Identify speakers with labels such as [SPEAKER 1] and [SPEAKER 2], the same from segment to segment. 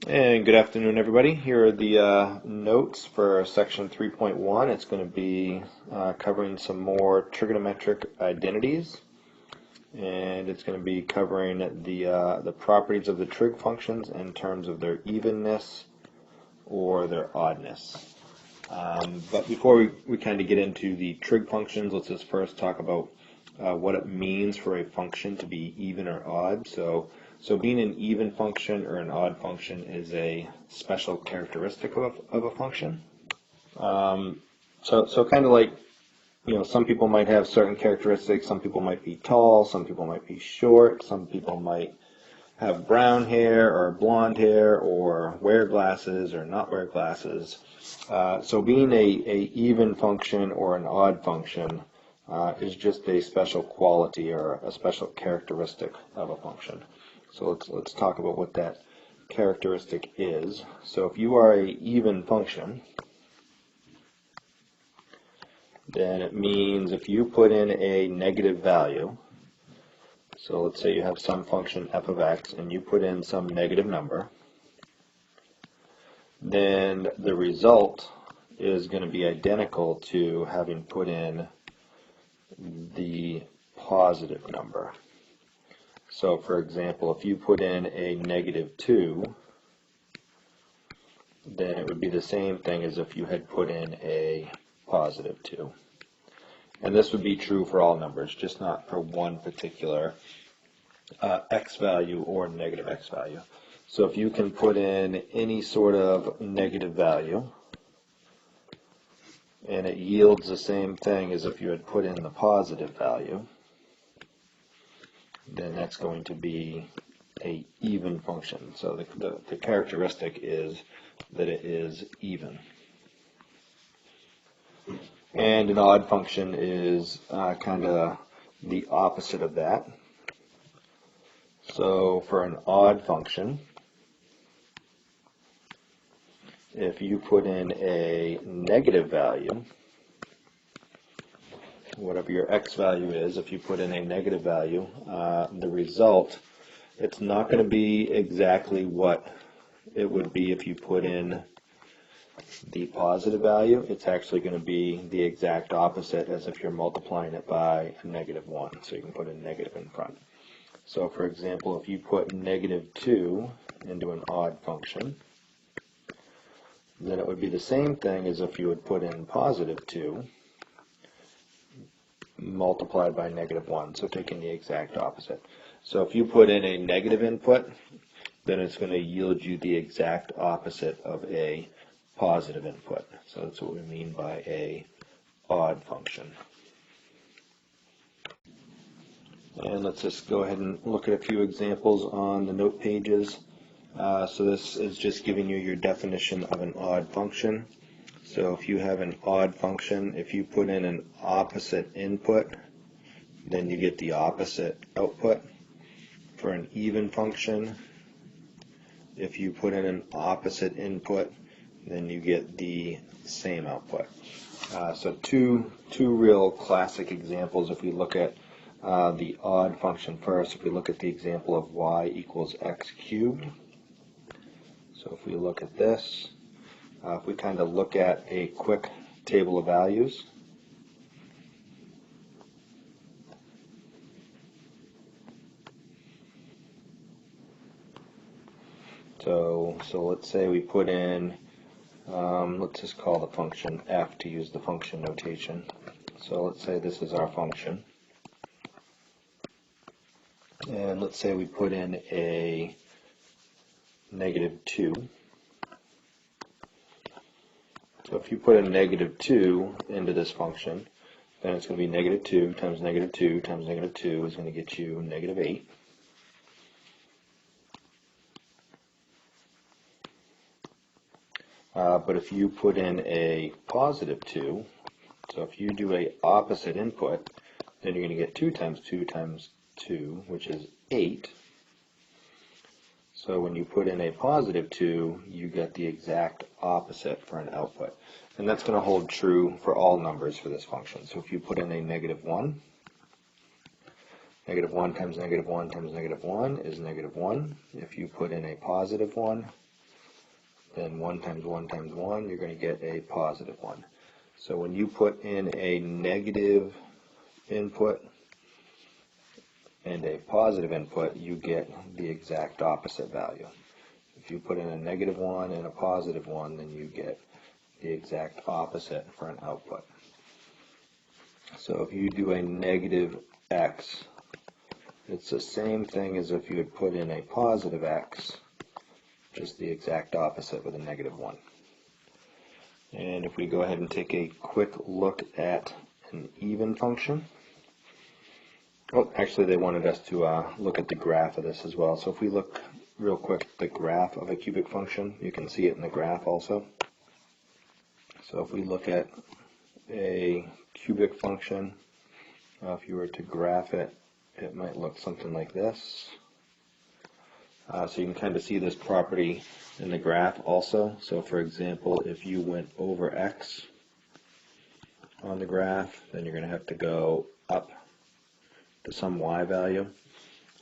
[SPEAKER 1] And good afternoon, everybody. Here are the notes for section 3.1. It's going to be covering some more trigonometric identities, and it's going to be covering the properties of the trig functions in terms of their evenness or their oddness. But before we kind of get into the trig functions, let's just first talk about what it means for a function to be even or odd. So being an even function or an odd function is a special characteristic of a function. So kind of like, some people might have certain characteristics. Some people might be tall, some people might be short, some people might have brown hair or blonde hair or wear glasses or not wear glasses. So being a even function or an odd function is just a special quality or a special characteristic of a function. So let's talk about what that characteristic is. So if you are an even function, then it means if you put in a negative value, so let's say you have some function f of x and you put in some negative number, then the result is going to be identical to having put in the positive number. So for example, if you put in a -2, then it would be the same thing as if you had put in a +2. And this would be true for all numbers, just not for one particular x value or negative x value. So if you can put in any sort of negative value, and it yields the same thing as if you had put in the positive value, then that's going to be a even function. So the characteristic is that it is even. And an odd function is kind of the opposite of that. So for an odd function, if you put in a negative value, whatever your x value is, if you put in a negative value, the result, it's not going to be exactly what it would be if you put in the positive value. It's actually going to be the exact opposite as if you're multiplying it by a -1. So you can put a negative in front. So for example, if you put -2 into an odd function, then it would be the same thing as if you would put in +2 multiplied by -1, so taking the exact opposite. So if you put in a negative input, then it's going to yield you the exact opposite of a positive input. So that's what we mean by a odd function. And let's just go ahead and look at a few examples on the note pages. So this is just giving you your definition of an odd function. So if you have an odd function, if you put in an opposite input, then you get the opposite output. For an even function, if you put in an opposite input, then you get the same output. So two real classic examples. If we look at the odd function first, if we look at the example of y equals x cubed. So if we look at this, if we kind of look at a quick table of values, so let's say we put in, let's just call the function f to use the function notation. So let's say this is our function, and let's say we put in a -2. So if you put a -2 into this function, then it's going to be -2 times -2 times -2 is going to get you -8. But if you put in a +2, so if you do a opposite input, then you're going to get 2 times 2 times 2, which is 8. So when you put in a +2, you get the exact opposite for an output. And that's going to hold true for all numbers for this function. So if you put in a -1, -1 times -1 times -1 is -1. If you put in a +1, then 1 times 1 times 1, you're going to get a positive 1. So when you put in a negative input and a positive input, you get the exact opposite value. If you put in a negative 1 and a positive 1, then you get the exact opposite for an output. So if you do a negative x, it's the same thing as if you had put in a positive x, just the exact opposite with a negative 1. And if we go ahead and take a quick look at an even function. Oh, actually they wanted us to look at the graph of this as well. So if we look real quick at the graph of a cubic function, you can see it in the graph also. So if we look at a cubic function, if you were to graph it, it might look something like this. So you can kind of see this property in the graph also. So for example, if you went over x on the graph, then you're going to have to go up to some y value.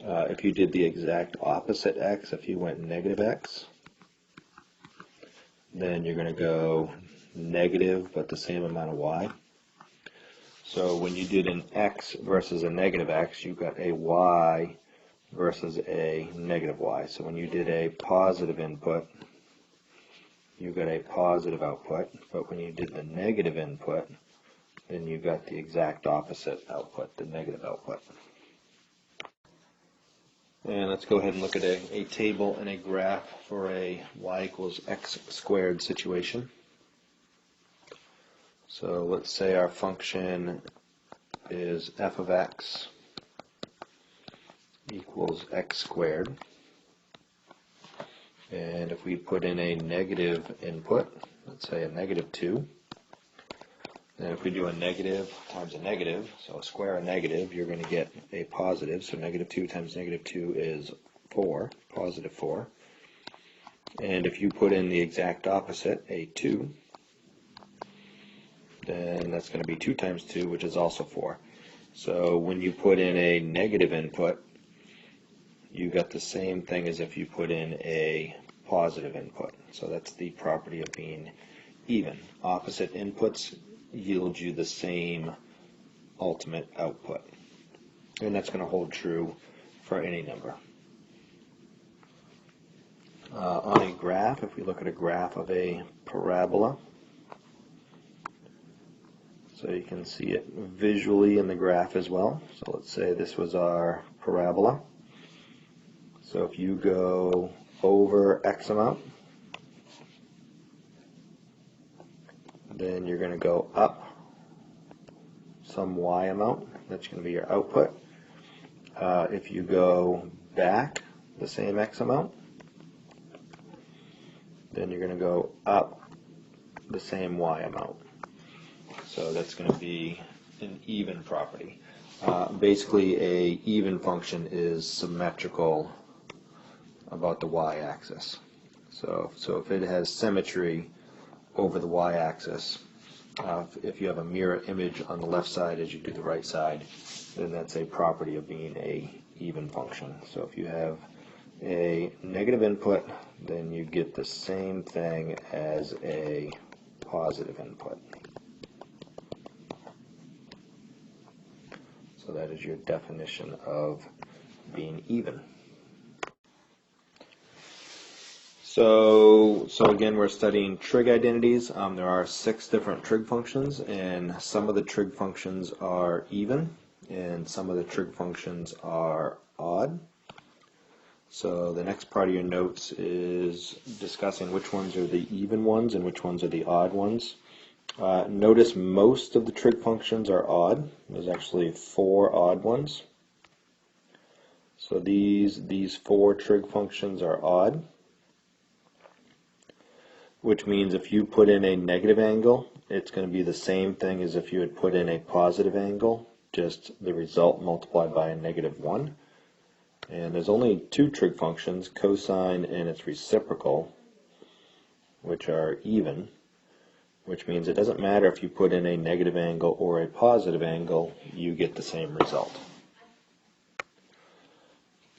[SPEAKER 1] If you did the exact opposite x, if you went negative x, then you're going to go negative but the same amount of y. So when you did an x versus a negative x, you got a y versus a negative y. So when you did a positive input, you got a positive output, but when you did the negative input, then you got the exact opposite output, the negative output. And let's go ahead and look at a table and a graph for a y equals x squared situation. So let's say our function is f of x equals x squared. And if we put in a negative input, let's say a negative 2, then if we do a negative times a negative, so a square of negative, you're going to get a positive. So negative 2 times negative 2 is 4, positive 4. And if you put in the exact opposite, a 2, then that's going to be 2 times 2, which is also 4. So when you put in a negative input, you got the same thing as if you put in a positive input. So that's the property of being even. Opposite inputs yield you the same ultimate output. And that's going to hold true for any number. On a graph, if we look at a graph of a parabola, so you can see it visually in the graph as well. So let's say this was our parabola. So if you go over x amount, then you're going to go up some y amount. That's going to be your output. If you go back the same x amount, then you're going to go up the same y amount. So that's going to be an even property. Basically, a even function is symmetrical about the y-axis. So if it has symmetry over the y-axis, if you have a mirror image on the left side as you do the right side, then that's a property of being a even function. So if you have a negative input, then you get the same thing as a positive input. So that is your definition of being even. So again, we're studying trig identities. There are 6 different trig functions, and some of the trig functions are even, and some of the trig functions are odd. So the next part of your notes is discussing which ones are the even ones and which ones are the odd ones. Notice most of the trig functions are odd. There's actually 4 odd ones. So these 4 trig functions are odd, which means if you put in a negative angle, it's going to be the same thing as if you had put in a positive angle, just the result multiplied by a negative 1. And there's only 2 trig functions, cosine and its reciprocal, which are even, which means it doesn't matter if you put in a negative angle or a positive angle, you get the same result.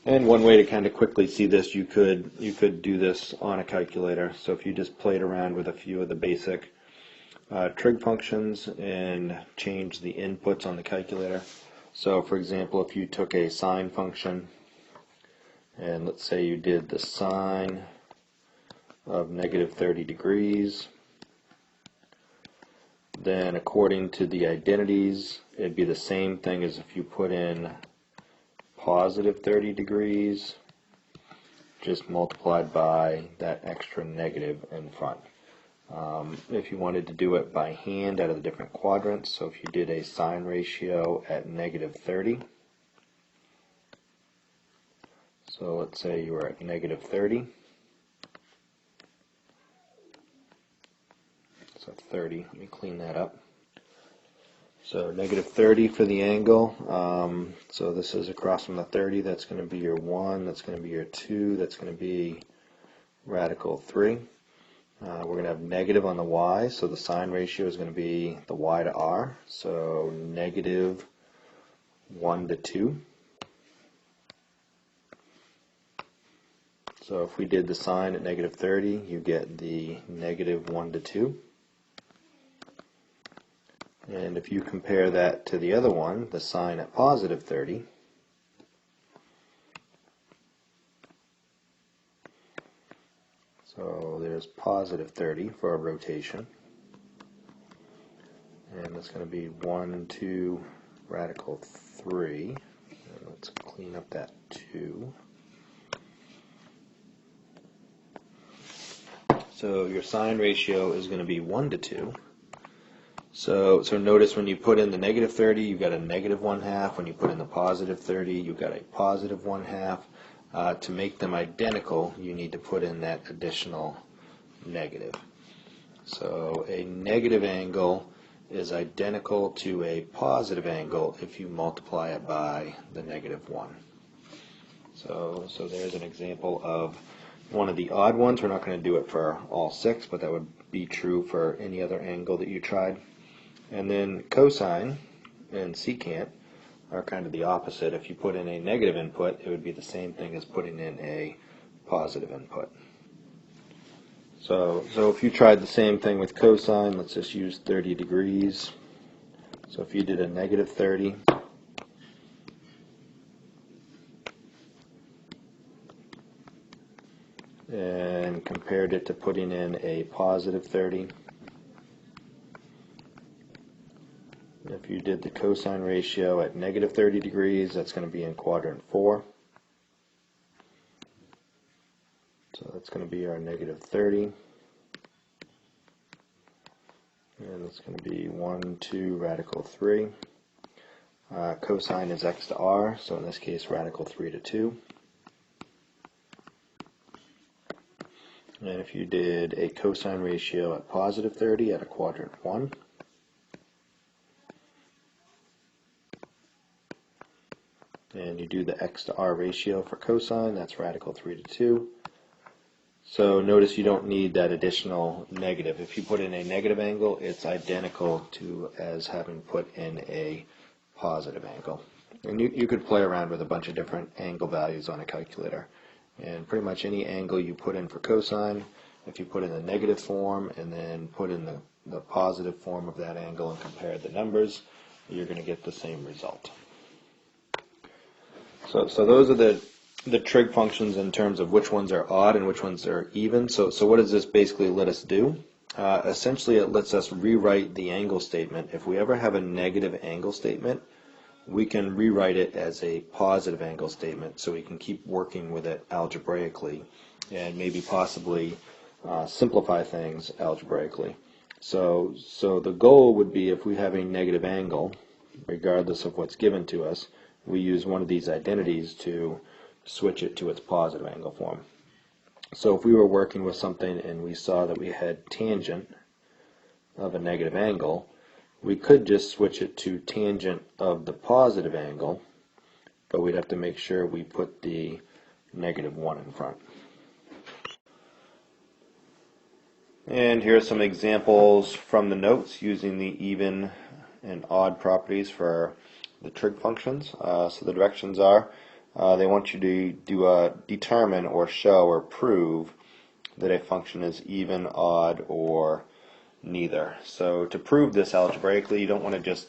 [SPEAKER 1] And one way to kind of quickly see this, you could do this on a calculator. So if you just played around with a few of the basic trig functions and change the inputs on the calculator. So for example, if you took a sine function and let's say you did the sine of negative 30 degrees, then according to the identities, it'd be the same thing as if you put in positive 30 degrees, just multiplied by that extra negative in front. If you wanted to do it by hand out of the different quadrants, so if you did a sine ratio at negative 30, so let's say you were at negative 30, so 30, let me clean that up. So negative 30 for the angle, so this is across from the 30, that's going to be your 1, that's going to be your 2, that's going to be radical 3. We're going to have negative on the y, so the sine ratio is going to be the y to r, so negative 1 to 2. So if we did the sine at negative 30, you get the negative 1 to 2. And if you compare that to the other one, the sine at positive 30, so there's positive 30 for a rotation, and that's going to be 1, 2, radical 3. And let's clean up that 2. So your sine ratio is going to be 1 to 2. So notice when you put in the negative 30, you've got a negative 1/2. When you put in the positive 30, you've got a positive 1/2. To make them identical, you need to put in that additional negative. So a negative angle is identical to a positive angle if you multiply it by the negative 1. So there's an example of one of the odd ones. We're not going to do it for all 6, but that would be true for any other angle that you tried. And then cosine and secant are kind of the opposite. If you put in a negative input, it would be the same thing as putting in a positive input. So if you tried the same thing with cosine, let's just use 30 degrees. So if you did a negative 30, and compared it to putting in a positive 30, if you did the cosine ratio at negative 30 degrees, that's going to be in quadrant 4. So that's going to be our negative 30. And it's going to be 1, 2, radical 3. Cosine is x to r, so in this case radical 3 to 2. And if you did a cosine ratio at positive 30 at a quadrant 1, and you do the x to r ratio for cosine, that's radical 3 to 2. So notice you don't need that additional negative. If you put in a negative angle, it's identical to as having put in a positive angle. And you could play around with a bunch of different angle values on a calculator. And pretty much any angle you put in for cosine, if you put in the negative form and then put in the positive form of that angle and compare the numbers, you're going to get the same result. So those are the trig functions in terms of which ones are odd and which ones are even. So what does this basically let us do? Essentially it lets us rewrite the angle statement. If we ever have a negative angle statement, we can rewrite it as a positive angle statement, so we can keep working with it algebraically and maybe possibly simplify things algebraically. So the goal would be, if we have a negative angle, regardless of what's given to us, we use one of these identities to switch it to its positive angle form. So if we were working with something and we saw that we had tangent of a negative angle, we could just switch it to tangent of the positive angle, but we'd have to make sure we put the negative 1 in front. And here are some examples from the notes using the even and odd properties for the trig functions. So the directions are, they want you to do a determine or show or prove that a function is even, odd, or neither. So to prove this algebraically, you don't want to just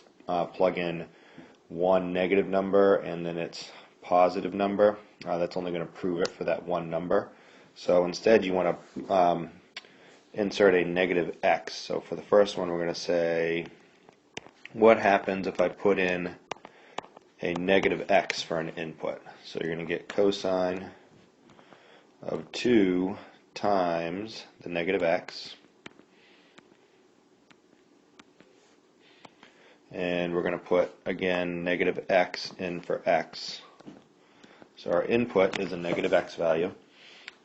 [SPEAKER 1] plug in one negative number and then its positive number. That's only going to prove it for that one number. So instead you want to insert a negative x. So for the first one, we're going to say, what happens if I put in a negative x for an input? So you're going to get cosine of 2 times the negative x, and we're going to put, again, negative x in for x. So our input is a negative x value.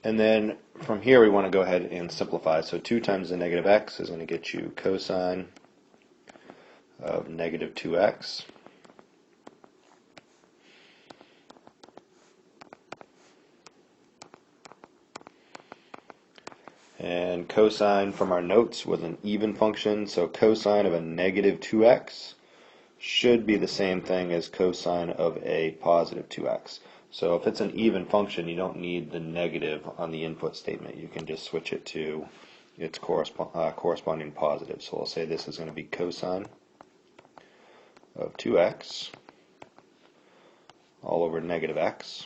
[SPEAKER 1] And then from here we want to go ahead and simplify. So 2 times the negative x is going to get you cosine of negative 2x. And cosine from our notes was an even function, so cosine of a negative 2x should be the same thing as cosine of a positive 2x. So if it's an even function, you don't need the negative on the input statement. You can just switch it to its corresponding positive. So we'll say this is going to be cosine of 2x all over negative x.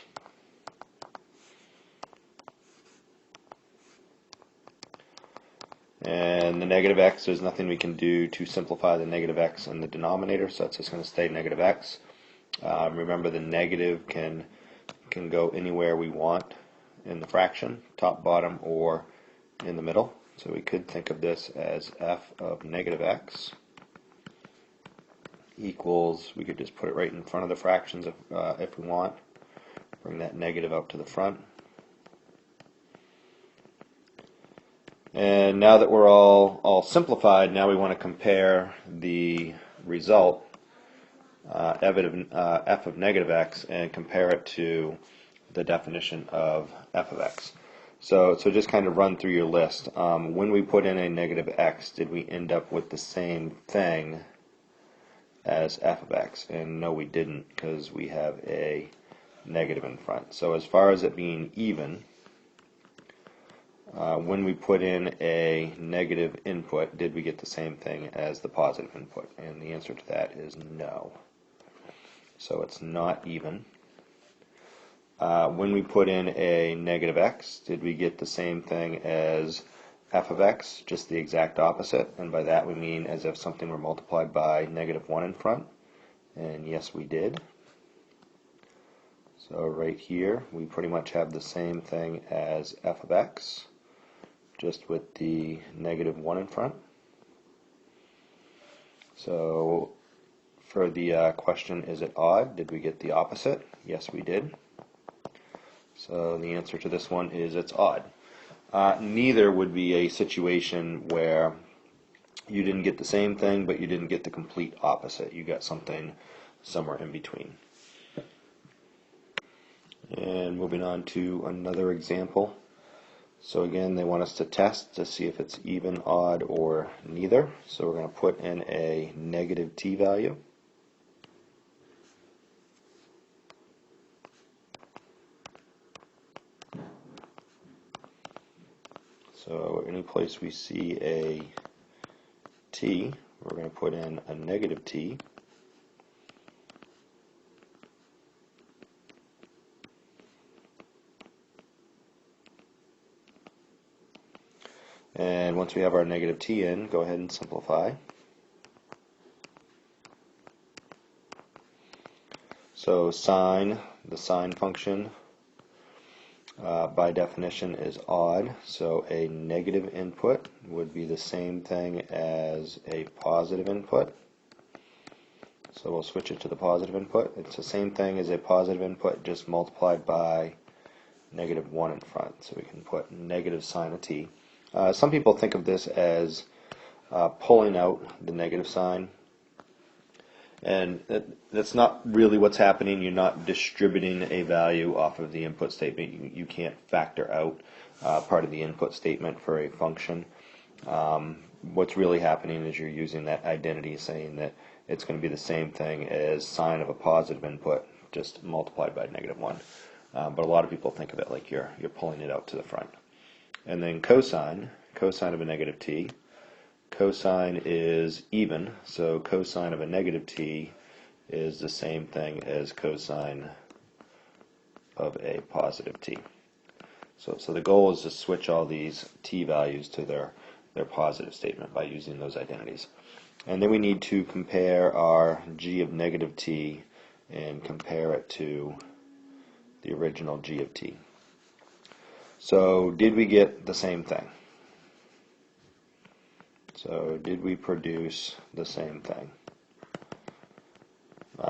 [SPEAKER 1] And the negative x, there's nothing we can do to simplify the negative x in the denominator, so it's just going to stay negative x. Remember, the negative can go anywhere we want in the fraction, top, bottom, or in the middle. So we could think of this as f of negative x equals, we could just put it right in front of the fractions if we want, bring that negative up to the front. And now that we're all simplified, now we want to compare the result, f of negative x, and compare it to the definition of f of x. So just kind of run through your list. When we put in a negative x, did we end up with the same thing as f of x? And no, we didn't, because we have a negative in front. So as far as it being even, when we put in a negative input, did we get the same thing as the positive input? And the answer to that is no. So it's not even. When we put in a negative x, did we get the same thing as f of x, just the exact opposite? And by that we mean as if something were multiplied by negative 1 in front. And yes, we did. So right here, we pretty much have the same thing as f of x, just with the negative 1 in front. So for the question, is it odd? Did we get the opposite? Yes, we did. So the answer to this one is it's odd. Neither would be a situation where you didn't get the same thing, but you didn't get the complete opposite. You got something somewhere in between. And moving on to another example. So again, they want us to test to see if it's even, odd, or neither. So we're going to put in a negative t value. So any place we see a t, we're going to put in a negative t. And once we have our negative t in, go ahead and simplify. So the sine function, by definition, is odd. So a negative input would be the same thing as a positive input. So we'll switch it to the positive input. It's the same thing as a positive input, just multiplied by negative 1 in front. So we can put negative sine of t. Some people think of this as pulling out the negative sign, and that's not really what's happening. You're not distributing a value off of the input statement. You can't factor out part of the input statement for a function. What's really happening is you're using that identity, saying that it's going to be the same thing as sine of a positive input just multiplied by -1. But a lot of people think of it like you're pulling it out to the front. And then cosine of a negative t. Cosine is even, so cosine of a negative t is the same thing as cosine of a positive t. So the goal is to switch all these t values to their positive statement by using those identities. And then we need to compare our g of negative t and compare it to the original g of t. So did we get the same thing? So did we produce the same thing?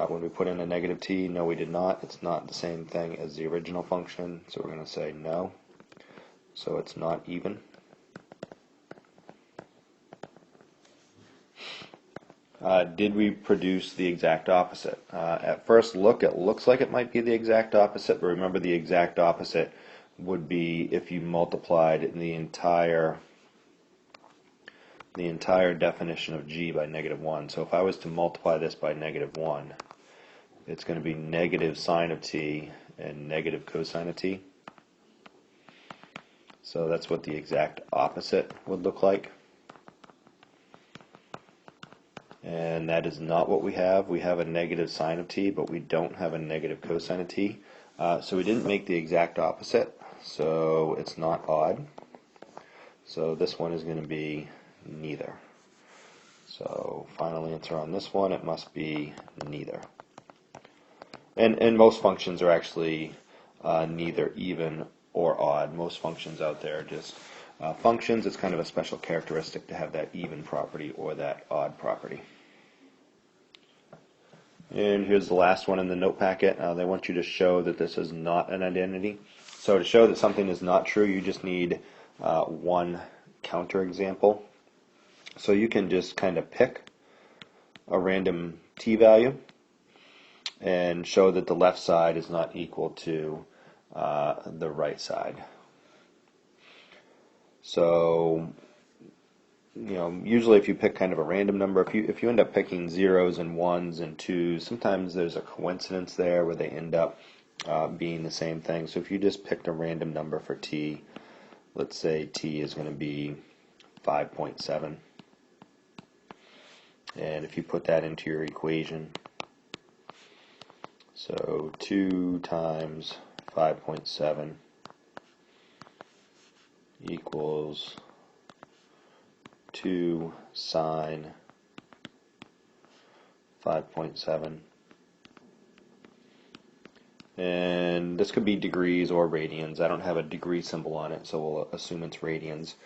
[SPEAKER 1] When we put in a negative t, no we did not. It's not the same thing as the original function, so we're going to say no. So it's not even. Did we produce the exact opposite? At first look, it looks like it might be the exact opposite, but remember the exact opposite would be if you multiplied the entire definition of g by -1. So if I was to multiply this by -1, it's going to be negative sine of t and negative cosine of t. So that's what the exact opposite would look like. And that is not what we have. We have a negative sine of t, but we don't have a negative cosine of t. So we didn't make the exact opposite, so it's not odd. So this one is going to be neither. So final answer on this one, it must be neither. And most functions are actually neither even or odd. Most functions out there are just functions. It's kind of a special characteristic to have that even property or that odd property. And here's the last one in the note packet. They want you to show that this is not an identity. So to show that something is not true, you just need one counterexample. So you can just kind of pick a random t value and show that the left side is not equal to the right side. So, usually if you pick kind of a random number, if you end up picking zeros and ones and twos, sometimes there's a coincidence there where they end up being the same thing. So if you just picked a random number for t, let's say t is going to be 5.7. And if you put that into your equation, so 2 times 5.7 equals 2 sine 5.7. And this could be degrees or radians. I don't have a degree symbol on it, so we'll assume it's radians.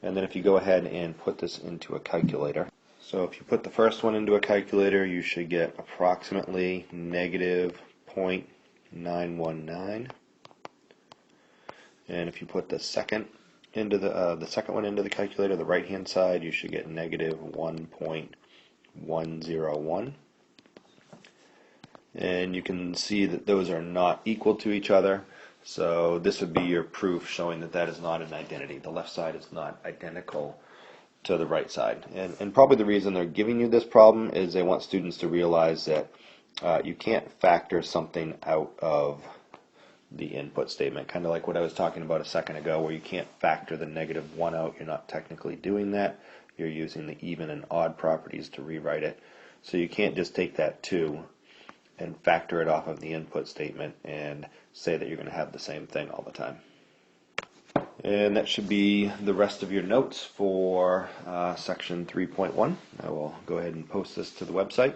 [SPEAKER 1] And then if you go ahead and put this into a calculator, so if you put the first one into a calculator, you should get approximately -0.919. And if you put the second into the second one into the calculator, the right hand side, you should get -1.101. And you can see that those are not equal to each other. So this would be your proof showing that that is not an identity. The left side is not identical to the right side. And probably the reason they're giving you this problem is they want students to realize that you can't factor something out of the input statement, kind of like what I was talking about a second ago, where you can't factor the -1 out. You're not technically doing that. You're using the even and odd properties to rewrite it. So you can't just take that 2 and factor it off of the input statement and say that you're going to have the same thing all the time. And that should be the rest of your notes for section 3.1. I will go ahead and post this to the website.